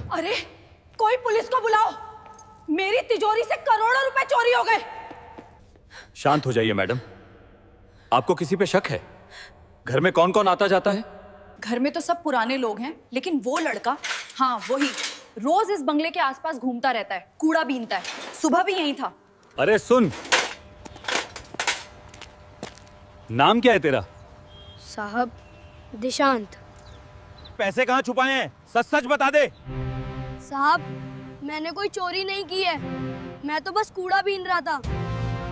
अरे कोई पुलिस को बुलाओ, मेरी तिजोरी से करोड़ों रुपए चोरी हो गए। शांत हो जाइए मैडम। आपको किसी पे शक है? घर में कौन कौन आता जाता है? घर में तो सब पुराने लोग हैं, लेकिन वो लड़का, हाँ वही, रोज इस बंगले के आसपास घूमता रहता है, कूड़ा बीनता है। सुबह भी यहीं था। अरे सुन, नाम क्या है तेरा? साहब दिशांत। पैसे कहाँ छुपाए हैं? सच सच बता दे। साहब मैंने कोई चोरी नहीं की है, मैं तो बस कूड़ा बीन रहा था।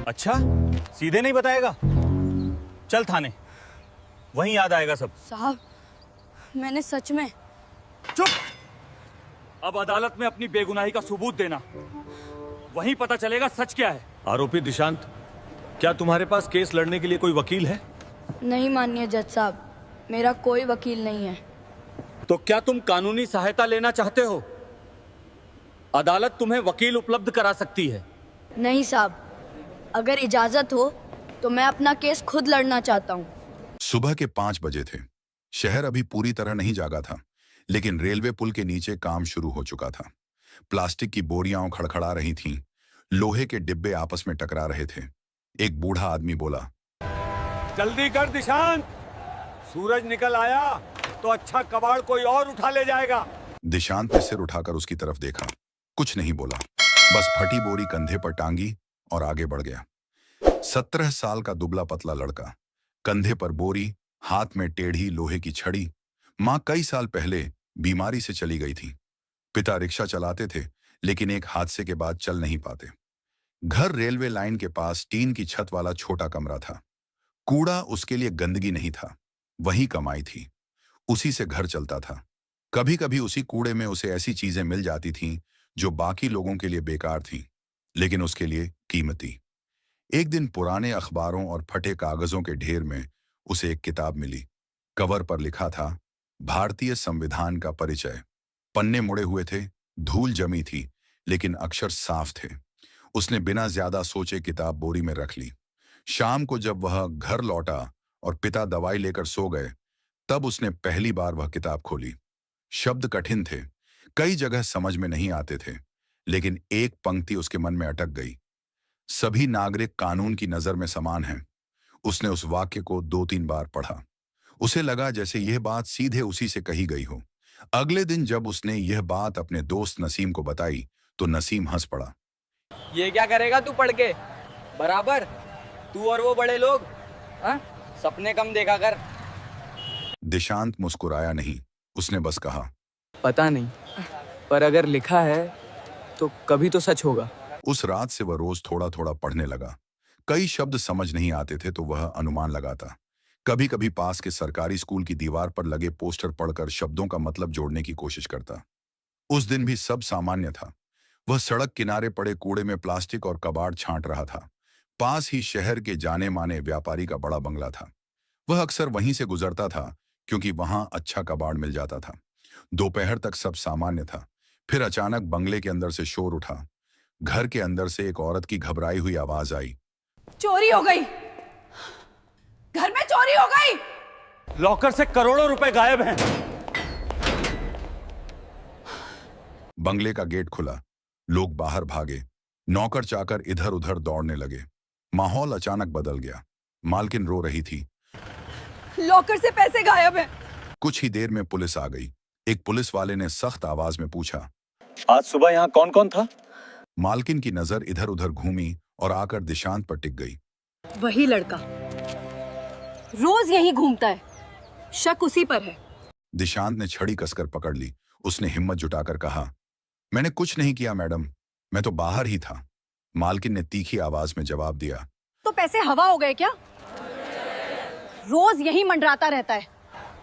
अच्छा, सीधे नहीं बताएगा? चल थाने, वहीं याद आएगा सब। साहब मैंने सच में। चुप! अब अदालत में अपनी बेगुनाही का सबूत देना, वहीं पता चलेगा सच क्या है। आरोपी दिशांत, क्या तुम्हारे पास केस लड़ने के लिए कोई वकील है? नहीं माननीय जज साहब, मेरा कोई वकील नहीं है। तो क्या तुम कानूनी सहायता लेना चाहते हो? अदालत तुम्हें वकील उपलब्ध करा सकती है। नहीं साहब, अगर इजाजत हो तो मैं अपना केस खुद लड़ना चाहता हूँ। सुबह के 5 बजे थे। शहर अभी पूरी तरह नहीं जागा था, लेकिन रेलवे पुल के नीचे काम शुरू हो चुका था। प्लास्टिक की बोरियां खड़खड़ा रही थीं, लोहे के डिब्बे आपस में टकरा रहे थे। एक बूढ़ा आदमी बोला, जल्दी कर दिशांत, सूरज निकल आया तो अच्छा कबाड़ कोई और उठा ले जाएगा। दिशांत ने सिर उठाकर उसकी तरफ देखा, कुछ नहीं बोला, बस फटी बोरी कंधे पर टांगी और आगे बढ़ गया। 17 साल का दुबला पतला लड़का, कंधे पर बोरी, हाथ में टेढ़ी लोहे की छड़ी। माँ कई साल पहले बीमारी से चली गई थी। पिता रिक्शा चलाते थे, लेकिन एक हादसे के बाद चल नहीं पाते। घर रेलवे लाइन के पास टीन की छत वाला छोटा कमरा था। कूड़ा उसके लिए गंदगी नहीं था, वही कमाई थी, उसी से घर चलता था। कभी कभी उसी कूड़े में उसे ऐसी चीजें मिल जाती थीं जो बाकी लोगों के लिए बेकार थीं, लेकिन उसके लिए कीमती। एक दिन पुराने अखबारों और फटे कागजों के ढेर में उसे एक किताब मिली। कवर पर लिखा था, भारतीय संविधान का परिचय। पन्ने मुड़े हुए थे, धूल जमी थी, लेकिन अक्षर साफ थे। उसने बिना ज्यादा सोचे किताब बोरी में रख ली। शाम को जब वह घर लौटा और पिता दवाई लेकर सो गए, तब उसने पहली बार वह किताब खोली। शब्द कठिन थे, कई जगह समझ में नहीं आते थे, लेकिन एक पंक्ति उसके मन में अटक गई, सभी नागरिक कानून की नजर में समान हैं। उसने उस वाक्य को 2-3 बार पढ़ा। उसे लगा जैसे यह बात सीधे उसी से कही गई हो। अगले दिन जब उसने यह बात अपने दोस्त नसीम को बताई, तो नसीम हंस पड़ा। ये क्या करेगा तू पढ़ के? बराबर तू और वो बड़े लोग, हाँ? सपने कम देखा कर। दिशांत मुस्कुराया नहीं, उसने बस कहा, पता नहीं, पर अगर लिखा है तो कभी तो सच होगा। उस रात से वह रोज थोड़ा थोड़ा पढ़ने लगा। कई शब्द समझ नहीं आते थे तो वह अनुमान लगाता। कभी कभी पास के सरकारी स्कूल की दीवार पर लगे पोस्टर पढ़कर शब्दों का मतलब जोड़ने की कोशिश करता। उस दिन भी सब सामान्य था। वह सड़क किनारे पड़े कूड़े में प्लास्टिक और कबाड़ छांट रहा था। पास ही शहर के जाने माने व्यापारी का बड़ा बंगला था। वह अक्सर वहीं से गुजरता था, क्योंकि वहां अच्छा कबाड़ मिल जाता था। दोपहर तक सब सामान्य था। फिर अचानक बंगले के अंदर से शोर उठा। घर के अंदर से एक औरत की घबराई हुई आवाज आई, चोरी हो गई, घर में चोरी हो गई। लॉकर से करोड़ों रुपए गायब हैं। बंगले का गेट खुला, लोग बाहर भागे, नौकर चाकर इधर उधर दौड़ने लगे। माहौल अचानक बदल गया। मालकिन रो रही थी, लॉकर से पैसे गायब हैं। कुछ ही देर में पुलिस आ गई। एक पुलिस वाले ने सख्त आवाज में पूछा, आज सुबह यहाँ कौन कौन था? मालकिन की नजर इधर उधर घूमी और आकर दिशांत पर टिक गई। वही लड़का रोज यहीं घूमता है, शक उसी पर है। दिशांत ने छड़ी कसकर पकड़ ली। उसने हिम्मत जुटाकर कहा, मैंने कुछ नहीं किया मैडम, मैं तो बाहर ही था। मालकिन ने तीखी आवाज में जवाब दिया, तो पैसे हवा हो गए क्या? रोज यहीं मंडराता रहता है।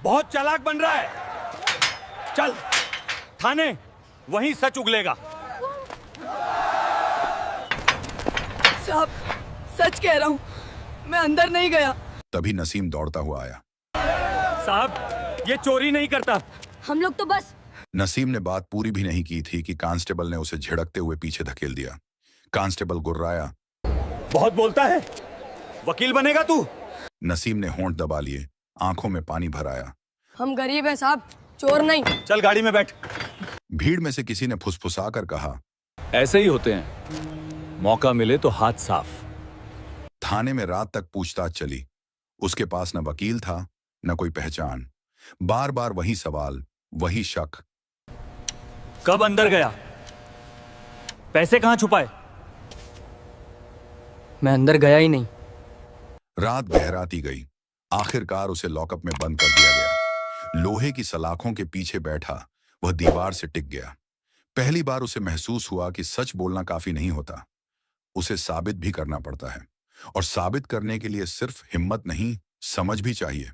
बहुत चालाक बन रहा है। चल थाने, वहीं सच उगलेगा। साहब सच कह रहा हूँ, मैं अंदर नहीं गया। तभी नसीम दौड़ता हुआ आया। साहब ये चोरी नहीं करता। हम लोग तो बस। नसीम ने बात पूरी भी नहीं की थी कि कांस्टेबल ने उसे झिड़कते हुए पीछे धकेल दिया। कांस्टेबल गुर्राया, बहुत बोलता है, वकील बनेगा तू? नसीम ने होंठ दबा लिए, आंखों में पानी भर आया। हम गरीब हैं साहब, चोर नहीं। चल गाड़ी में बैठ। भीड़ में से किसी ने फुसफुसाकर कहा, ऐसे ही होते हैं, मौका मिले तो हाथ साफ। थाने में रात तक पूछताछ चली। उसके पास न वकील था न कोई पहचान। बार बार वही सवाल, वही शक। कब अंदर गया? पैसे कहां छुपाए? मैं अंदर गया ही नहीं। रात गहराती गई। आखिरकार उसे लॉकअप में बंद कर दिया गया। लोहे की सलाखों के पीछे बैठा वह दीवार से टिक गया। पहली बार उसे महसूस हुआ कि सच बोलना काफी नहीं होता, उसे साबित भी करना पड़ता है। और साबित करने के लिए सिर्फ हिम्मत नहीं, समझ भी चाहिए।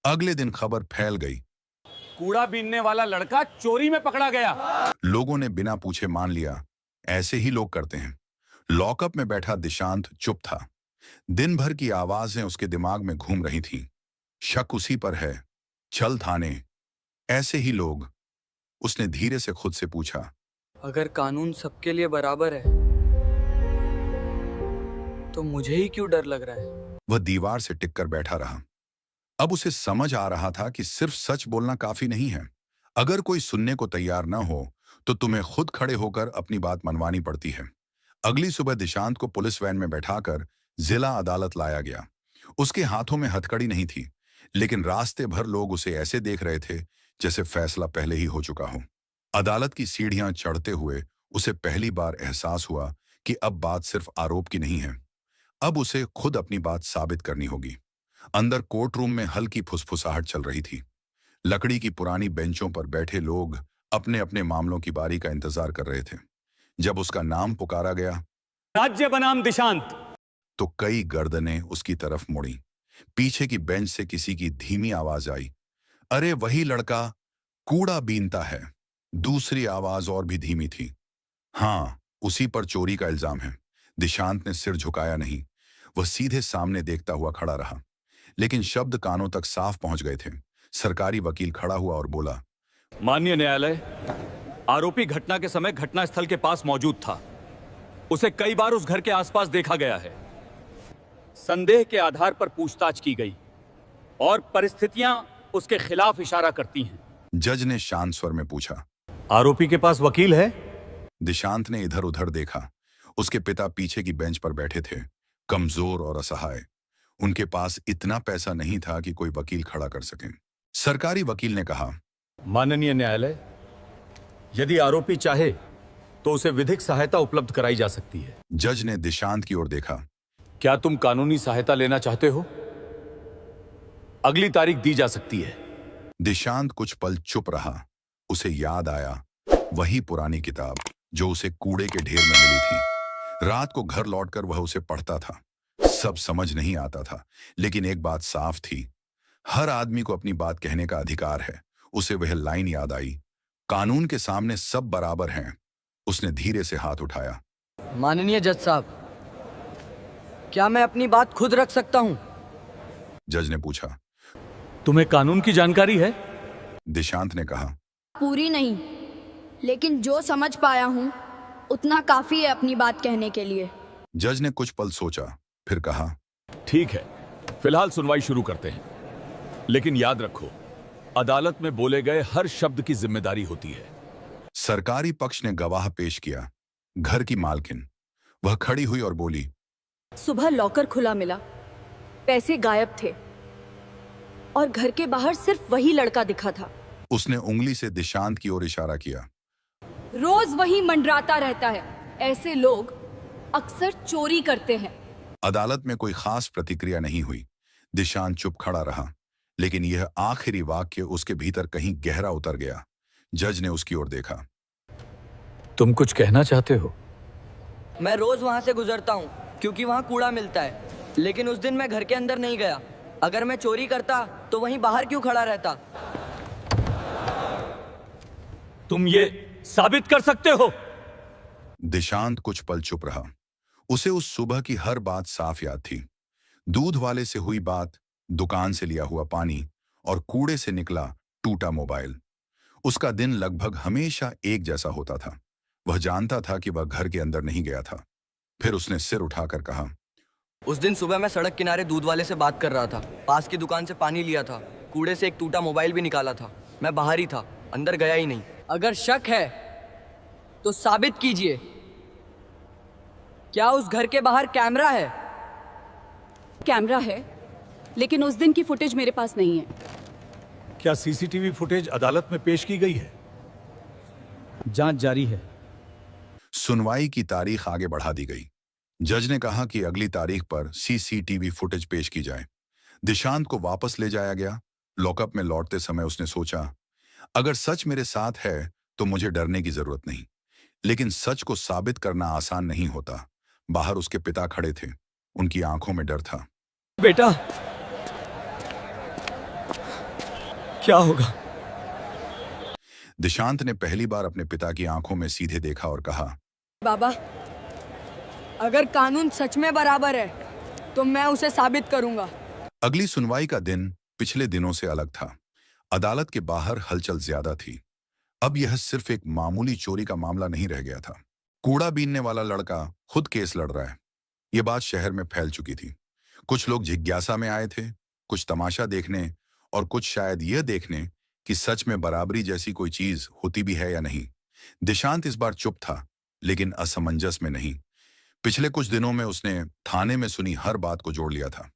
अगले दिन खबर फैल गई। कूड़ा बीनने वाला लड़का चोरी में पकड़ा गया। लोगों ने बिना पूछे मान लिया, ऐसे ही लोग करते हैं। लॉकअप में बैठा दिशांत चुप था। दिन भर की आवाजें उसके दिमाग में घूम रही थीं। शक उसी पर है, चल थाने, ऐसे ही लोग। उसने धीरे से खुद से पूछा, अगर कानून सबके लिए बराबर है तो मुझे ही क्यों डर लग रहा है? वह दीवार से टिककर बैठा रहा। अब उसे समझ आ रहा था कि सिर्फ सच बोलना काफी नहीं है। अगर कोई सुनने को तैयार न हो तो तुम्हें खुद खड़े होकर अपनी बात मनवानी पड़ती है। अगली सुबह दिशांत को पुलिस वैन में बैठाकर जिला अदालत लाया गया। उसके हाथों में हथकड़ी नहीं थी, लेकिन रास्ते भर लोग उसे ऐसे देख रहे थे जैसे फैसला पहले ही हो चुका हो। अदालत की सीढ़ियां चढ़ते हुए उसे पहली बार एहसास हुआ कि अब बात सिर्फ आरोप की नहीं है, अब उसे खुद अपनी बात साबित करनी होगी। अंदर कोर्ट रूम में हल्की फुसफुसाहट चल रही थी। लकड़ी की पुरानी बेंचों पर बैठे लोग अपने अपने मामलों की बारी का इंतजार कर रहे थे। जब उसका नाम पुकारा गया, राज्य बनाम दिशांत, तो कई गर्दनें उसकी तरफ मुड़ी। पीछे की बेंच से किसी की धीमी आवाज आई, अरे वही लड़का कूड़ा बीनता है। दूसरी आवाज और भी धीमी थी, हाँ उसी पर चोरी का इल्जाम है। दिशांत ने सिर झुकाया नहीं, वह सीधे सामने देखता हुआ खड़ा रहा। लेकिन शब्द कानों तक साफ पहुंच गए थे। सरकारी वकील खड़ा हुआ और बोला, माननीय न्यायालय, आरोपी घटना के समय घटनास्थल के पास मौजूद था। उसे कई बार उस घर के आसपास देखा गया है। संदेह के आधार पर पूछताछ की गई और परिस्थितियां उसके खिलाफ इशारा करती हैं। जज ने शांत स्वर में पूछा, आरोपी के पास वकील है? दिशांत ने इधर उधर देखा। उसके पिता पीछे की बेंच पर बैठे थे, कमजोर और असहाय। उनके पास इतना पैसा नहीं था कि कोई वकील खड़ा कर सके। सरकारी वकील ने कहा, माननीय न्यायालय, यदि आरोपी चाहे तो उसे विधिक सहायता उपलब्ध कराई जा सकती है। जज ने दिशांत की ओर देखा, क्या तुम कानूनी सहायता लेना चाहते हो? अगली तारीख दी जा सकती है। दिशांत कुछ पल चुप रहा। उसे याद आया वही पुरानी किताब जो उसे कूड़े के ढेर में मिली थी। रात को घर लौटकर वह उसे पढ़ता था। सब समझ नहीं आता था, लेकिन एक बात साफ थी, हर आदमी को अपनी बात कहने का अधिकार है। उसे वह लाइन याद आई, कानून के सामने सब बराबर हैं। उसने धीरे से हाथ उठाया। माननीय जज साहब, क्या मैं अपनी बात खुद रख सकता हूं? जज ने पूछा। तुम्हें कानून की जानकारी है? दिशांत ने कहा, पूरी नहीं, लेकिन जो समझ पाया हूँ उतना काफी है अपनी बात कहने के लिए। जज ने कुछ पल सोचा, फिर कहा, ठीक है, फिलहाल सुनवाई शुरू करते हैं। लेकिन याद रखो, अदालत में बोले गए हर शब्द की जिम्मेदारी होती है। सरकारी पक्ष ने गवाह पेश किया, घर की मालकिन। वह खड़ी हुई और बोली, सुबह लॉकर खुला मिला, पैसे गायब थे और घर के बाहर सिर्फ वही लड़का दिखा था। उसने उंगली से दिशांत की ओर इशारा किया। रोज वही मंडराता रहता है। ऐसे लोग अक्सर चोरी करते हैं। अदालत में कोई खास प्रतिक्रिया नहीं हुई। दिशांत चुप खड़ा रहा, लेकिन यह आखिरी वाक्य उसके भीतर कहीं गहरा उतर गया। जज ने उसकी ओर देखा। तुम कुछ कहना चाहते हो? मैं रोज वहां से गुजरता हूं क्योंकि वहां कूड़ा मिलता है, लेकिन उस दिन मैं घर के अंदर नहीं गया। अगर मैं चोरी करता तो वहीं बाहर क्यों खड़ा रहता? तुम ये साबित कर सकते हो? दिशांत कुछ पल चुप रहा। उसे उस सुबह की हर बात साफ याद थी। दूध वाले से हुई बात, दुकान से लिया हुआ पानी और कूड़े से निकला टूटा मोबाइल। उसका दिन लगभग हमेशा एक जैसा होता था। वह जानता था कि वह घर के अंदर नहीं गया था। फिर उसने सिर उठाकर कहा, उस दिन सुबह मैं सड़क किनारे दूध वाले से बात कर रहा था। पास की दुकान से पानी लिया था, कूड़े से एक टूटा मोबाइल भी निकाला था। मैं बाहर ही था, अंदर गया ही नहीं। अगर शक है तो साबित कीजिए। क्या उस घर के बाहर कैमरा है? कैमरा है, लेकिन उस दिन की फुटेज मेरे पास नहीं है। क्या सीसीटीवी फुटेज अदालत में पेश की गई है? जांच जारी है। सुनवाई की तारीख आगे बढ़ा दी गई। जज ने कहा कि अगली तारीख पर सीसीटीवी फुटेज पेश की जाए। दिशांत को वापस ले जाया गया। लॉकअप में लौटते समय उसने सोचा, अगर सच मेरे साथ है तो मुझे डरने की जरूरत नहीं। लेकिन सच को साबित करना आसान नहीं होता। बाहर उसके पिता खड़े थे। उनकी आंखों में डर था। बेटा, क्या होगा? दिशांत ने पहली बार अपने पिता की आंखों में सीधे देखा और कहा, बाबा, अगर कानून सच में बराबर है तो मैं उसे साबित करूंगा। अगली सुनवाई का दिन पिछले दिनों से अलग था। अदालत के बाहर हलचल ज्यादा थी। अब यह सिर्फ एक मामूली चोरी का मामला नहीं रह गया था। कूड़ा बीनने वाला लड़का खुद केस लड़ रहा है। यह बात शहर में फैल चुकी थी। कुछ लोग जिज्ञासा में आए थे, कुछ तमाशा देखने और कुछ शायद यह देखने कि सच में बराबरी जैसी कोई चीज होती भी है या नहीं। दिशांत इस बार चुप था, लेकिन असमंजस में नहीं। पिछले कुछ दिनों में उसने थाने में सुनी हर बात को जोड़ लिया था।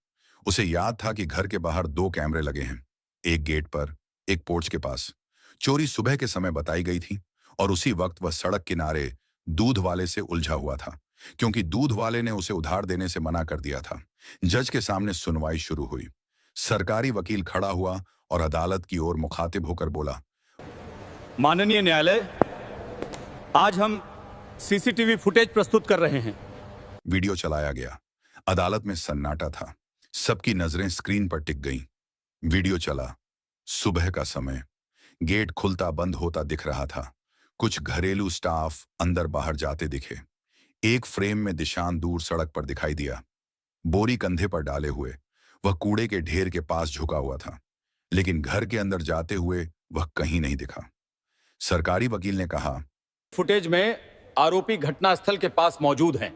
उसे याद था कि घर के बाहर 2 कैमरे लगे हैं, एक गेट पर, एक पोर्च के पास। चोरी सुबह के समय बताई गई थी और उसी वक्त वह सड़क किनारे दूध वाले से उलझा हुआ था, क्योंकि दूध वाले ने उसे उधार देने से मना कर दिया था। जज के सामने सुनवाई शुरू हुई। सरकारी वकील खड़ा हुआ और अदालत की ओर मुखातिब होकर बोला, माननीय न्यायालय, आज हम सीसीटीवी फुटेज प्रस्तुत कर रहे हैं। वीडियो चलाया गया। अदालत में सन्नाटा था। सबकी नजरें स्क्रीन पर टिक गईं। वीडियो चला। सुबह का समय। गेट खुलता बंद होता दिख रहा था। कुछ घरेलू स्टाफ अंदर बाहर जाते दिखे। एक फ्रेम में दिशांत दूर सड़क पर दिखाई दिया, बोरी कंधे पर डाले हुए। वह कूड़े के ढेर के पास झुका हुआ था, लेकिन घर के अंदर जाते हुए वह कहीं नहीं दिखा। सरकारी वकील ने कहा, फुटेज में आरोपी घटनास्थल के पास मौजूद हैं।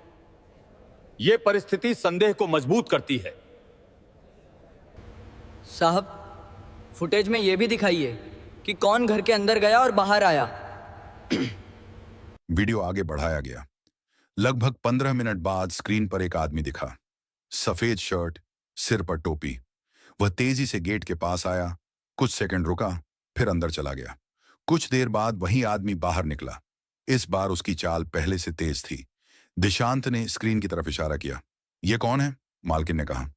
यह परिस्थिति संदेह को मजबूत करती है। साहब, फुटेज में यह भी दिखाइए कि कौन घर के अंदर गया और बाहर आया। वीडियो आगे बढ़ाया गया। लगभग 15 मिनट बाद स्क्रीन पर एक आदमी दिखा। सफेद शर्ट, सिर पर टोपी। वह तेजी से गेट के पास आया, कुछ सेकंड रुका, फिर अंदर चला गया। कुछ देर बाद वही आदमी बाहर निकला। इस बार उसकी चाल पहले से तेज थी। दिशांत ने स्क्रीन की तरफ इशारा किया। यह कौन है? मालकिन ने कहा।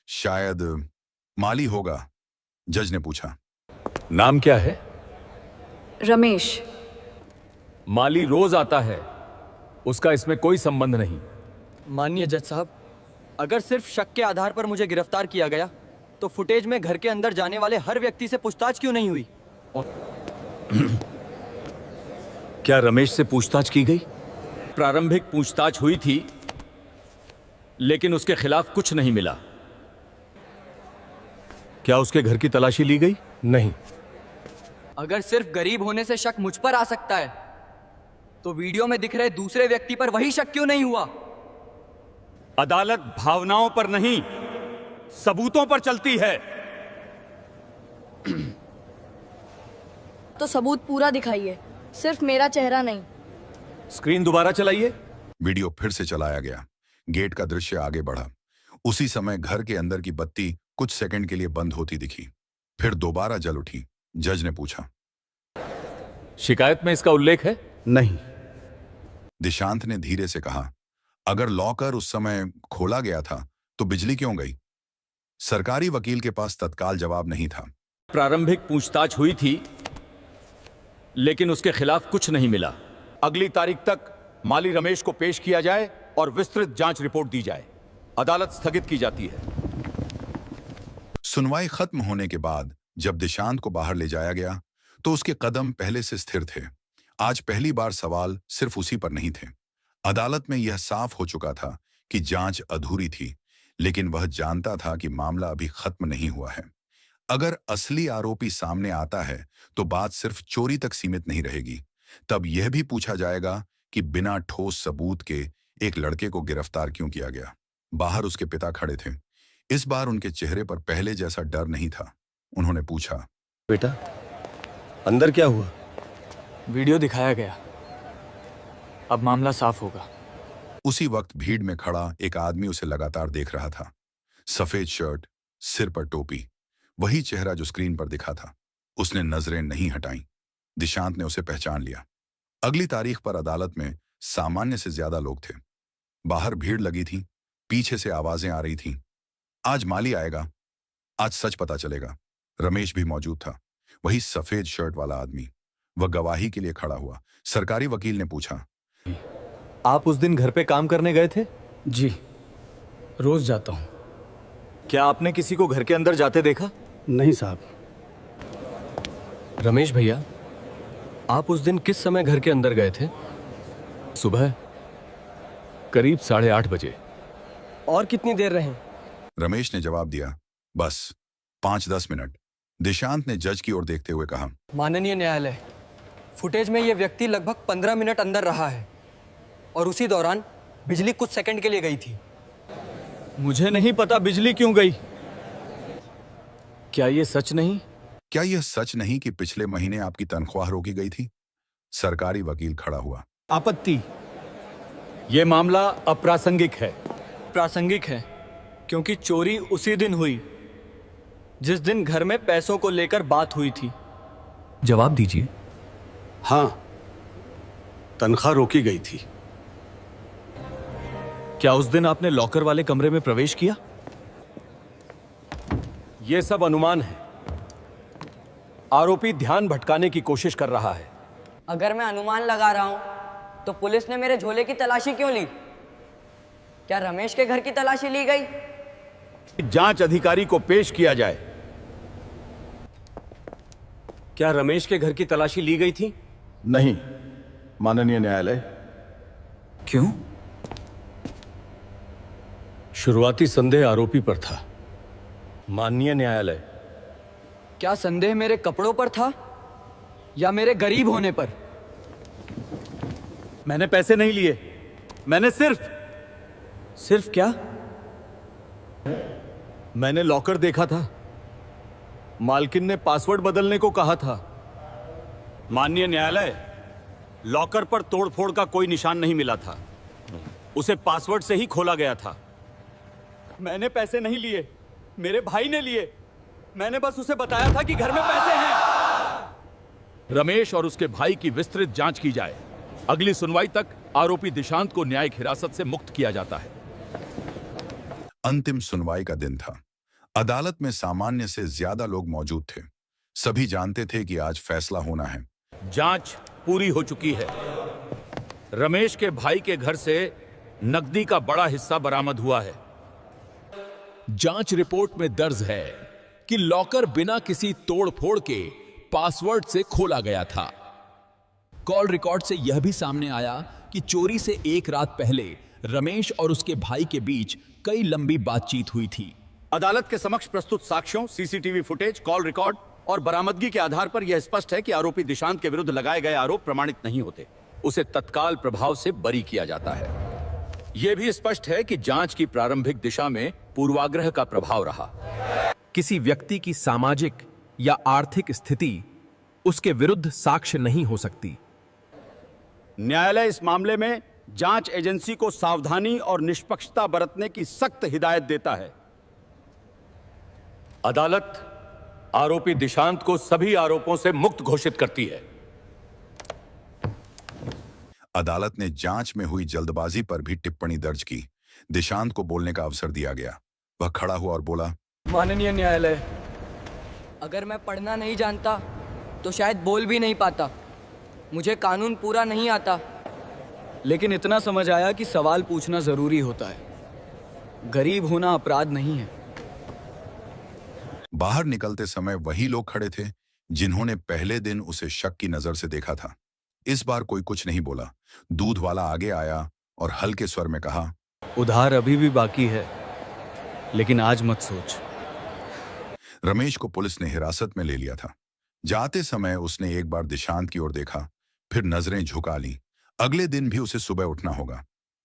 शायद माली होगा, जज ने पूछा। नाम क्या है? रमेश। माली रोज आता है, उसका इसमें कोई संबंध नहीं। माननीय जज साहब, अगर सिर्फ शक के आधार पर मुझे गिरफ्तार किया गया तो फुटेज में घर के अंदर जाने वाले हर व्यक्ति से पूछताछ क्यों नहीं हुई? क्या रमेश से पूछताछ की गई? प्रारंभिक पूछताछ हुई थी, लेकिन उसके खिलाफ कुछ नहीं मिला। क्या उसके घर की तलाशी ली गई? नहीं। अगर सिर्फ गरीब होने से शक मुझ पर आ सकता है तो वीडियो में दिख रहे दूसरे व्यक्ति पर वही शक क्यों नहीं हुआ? अदालत भावनाओं पर नहीं, सबूतों पर चलती है। तो सबूत पूरा दिखाइए, सिर्फ मेरा चेहरा नहीं। स्क्रीन दोबारा चलाइए। वीडियो फिर से चलाया गया। गेट का दृश्य आगे बढ़ा। उसी समय घर के अंदर की बत्ती कुछ सेकंड के लिए बंद होती दिखी, फिर दोबारा जल उठी। जज ने पूछा, शिकायत में इसका उल्लेख है? नहीं। दिशांत ने धीरे से कहा, अगर लॉकर उस समय खोला गया था तो बिजली क्यों गई? सरकारी वकील के पास तत्काल जवाब नहीं था। प्रारंभिक पूछताछ हुई थी, लेकिन उसके खिलाफ कुछ नहीं मिला। अगली तारीख तक माली रमेश को पेश किया जाए और विस्तृत जांच रिपोर्ट दी जाए। अदालत स्थगित की जाती है। सुनवाई खत्म होने के बाद जब दिशांत को बाहर ले जाया गया तो उसके कदम पहले से स्थिर थे। आज पहली बार सवाल सिर्फ उसी पर नहीं थे। अदालत में यह साफ हो चुका था कि जांच अधूरी थी, लेकिन वह जानता था कि मामला अभी खत्म नहीं हुआ है। अगर असली आरोपी सामने आता है तो बात सिर्फ चोरी तक सीमित नहीं रहेगी। तब यह भी पूछा जाएगा कि बिना ठोस सबूत के एक लड़के को गिरफ्तार क्यों किया गया। बाहर उसके पिता खड़े थे। इस बार उनके चेहरे पर पहले जैसा डर नहीं था। उन्होंने पूछा, बेटा, अंदर क्या हुआ? वीडियो दिखाया गया, अब मामला साफ होगा। उसी वक्त भीड़ में खड़ा एक आदमी उसे लगातार देख रहा था। सफेद शर्ट, सिर पर टोपी, वही चेहरा जो स्क्रीन पर दिखा था। उसने नजरें नहीं हटाईं। दिशांत ने उसे पहचान लिया। अगली तारीख पर अदालत में सामान्य से ज्यादा लोग थे। बाहर भीड़ लगी थी, पीछे से आवाजें आ रही थीं। आज माली आएगा, आज सच पता चलेगा। रमेश भी मौजूद था, वही सफेद शर्ट वाला आदमी। वह गवाही के लिए खड़ा हुआ। सरकारी वकील ने पूछा, आप उस दिन घर पे काम करने गए थे? जी, रोज जाता हूँ। क्या आपने किसी को घर के अंदर जाते देखा? नहीं साहब। रमेश भैया, आप उस दिन किस समय घर के अंदर गए थे? सुबह करीब 8:30 बजे। और कितनी देर रहे? रमेश ने जवाब दिया, बस 5-10 मिनट। दिशांत ने जज की ओर देखते हुए कहा, माननीय न्यायालय, फुटेज में यह व्यक्ति लगभग 15 मिनट अंदर रहा है और उसी दौरान बिजली कुछ सेकंड के लिए गई थी। मुझे नहीं पता बिजली क्यों गई। क्या ये सच नहीं? क्या यह सच नहीं कि पिछले महीने आपकी तनख्वाह रोकी गई थी? सरकारी वकील खड़ा हुआ। आपत्ति, यह मामला अप्रासंगिक है। प्रासंगिक है क्योंकि चोरी उसी दिन हुई जिस दिन घर में पैसों को लेकर बात हुई थी। जवाब दीजिए। हाँ, तनख्वाह रोकी गई थी। क्या उस दिन आपने लॉकर वाले कमरे में प्रवेश किया? यह सब अनुमान है। आरोपी ध्यान भटकाने की कोशिश कर रहा है। अगर मैं अनुमान लगा रहा हूं तो पुलिस ने मेरे झोले की तलाशी क्यों ली? क्या रमेश के घर की तलाशी ली गई? जांच अधिकारी को पेश किया जाए। क्या रमेश के घर की तलाशी ली गई थी? नहीं, माननीय न्यायालय। क्यों? शुरुआती संदेह आरोपी पर था। माननीय न्यायालय, क्या संदेह मेरे कपड़ों पर था या मेरे गरीब होने पर? मैंने पैसे नहीं लिए। मैंने सिर्फ क्या? मैंने लॉकर देखा था। मालकिन ने पासवर्ड बदलने को कहा था। माननीय न्यायालय, लॉकर पर तोड़फोड़ का कोई निशान नहीं मिला था। उसे पासवर्ड से ही खोला गया था। मैंने पैसे नहीं लिए, मेरे भाई ने लिए। मैंने बस उसे बताया था कि घर में पैसे हैं। रमेश और उसके भाई की विस्तृत जांच की जाए। अगली सुनवाई तक आरोपी दिशांत को न्यायिक हिरासत से मुक्त किया जाता है। अंतिम सुनवाई का दिन था। अदालत में सामान्य से ज्यादा लोग मौजूद थे। सभी जानते थे कि आज फैसला होना है। जांच पूरी हो चुकी है। रमेश के भाई के घर से नकदी का बड़ा हिस्सा बरामद हुआ है। जांच रिपोर्ट में दर्ज है कि लॉकर बिना किसी तोड़फोड़ के पासवर्ड से खोला गया था। कॉल रिकॉर्ड से यह भी सामने आया कि चोरी से एक रात पहले रमेश और उसके भाई के बीच कई लंबी बातचीत हुई थी। अदालत के समक्ष प्रस्तुत साक्ष्यों, सीसीटीवी फुटेज, कॉल रिकॉर्ड और बरामदगी के आधार पर यह स्पष्ट है कि आरोपी दिशांत के विरुद्ध लगाए गए आरोप प्रमाणित नहीं होते। उसे तत्काल प्रभाव से बरी किया जाता है। यह भी स्पष्ट है कि जांच की प्रारंभिक दिशा में पूर्वाग्रह का प्रभाव रहा। किसी व्यक्ति की सामाजिक या आर्थिक स्थिति उसके विरुद्ध साक्ष्य नहीं हो सकती। न्यायालय इस मामले में जांच एजेंसी को सावधानी और निष्पक्षता बरतने की सख्त हिदायत देता है। अदालत आरोपी दिशांत को सभी आरोपों से मुक्त घोषित करती है। अदालत ने जांच में हुई जल्दबाजी पर भी टिप्पणी दर्ज की। दिशांत को बोलने का अवसर दिया गया। वह खड़ा हुआ और बोला, माननीय न्यायालय, अगर मैं पढ़ना नहीं जानता तो शायद बोल भी नहीं पाता। मुझे कानून पूरा नहीं आता, लेकिन इतना समझ आया कि सवाल पूछना जरूरी होता है। गरीब होना अपराध नहीं है। बाहर निकलते समय वही लोग खड़े थे जिन्होंने पहले दिन उसे शक की नजर से देखा था। इस बार कोई कुछ नहीं बोला। दूध वाला आगे आया और हल्के स्वर में कहा, उधार अभी भी बाकी है, लेकिन आज मत सोच। रमेश को पुलिस ने हिरासत में ले लिया था। जाते समय उसने एक बार दिशांत की ओर देखा, फिर नजरें झुका लीं। अगले दिन भी उसे सुबह उठना होगा,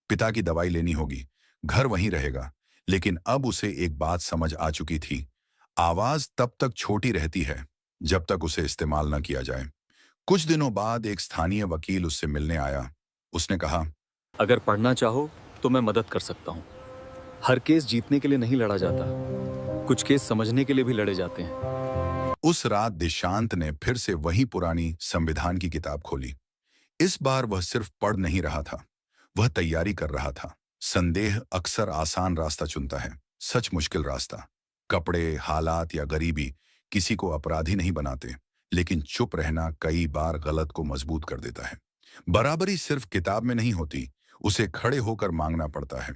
पिता की दवाई लेनी होगी, घर वहीं रहेगा। लेकिन अब उसे एक बात समझ आ चुकी थी, आवाज तब तक छोटी रहती है जब तक उसे इस्तेमाल न किया जाए। कुछ दिनों बाद एक स्थानीय वकील उससे मिलने आया। उसने कहा, अगर पढ़ना चाहो तो मैं मदद कर सकता हूं। हर केस जीतने के लिए नहीं लड़ा जाता, कुछ केस समझने के लिए भी लड़े जाते हैं। उस रात दिशांत ने फिर से वही पुरानी संविधान की किताब खोली। इस बार वह सिर्फ पढ़ नहीं रहा था, वह तैयारी कर रहा था। संदेह अक्सर आसान रास्ता चुनता है, सच मुश्किल रास्ता। कपड़े, हालात या गरीबी किसी को अपराधी नहीं बनाते, लेकिन चुप रहना कई बार गलत को मजबूत कर देता है। बराबरी सिर्फ किताब में नहीं होती, उसे खड़े होकर मांगना पड़ता है।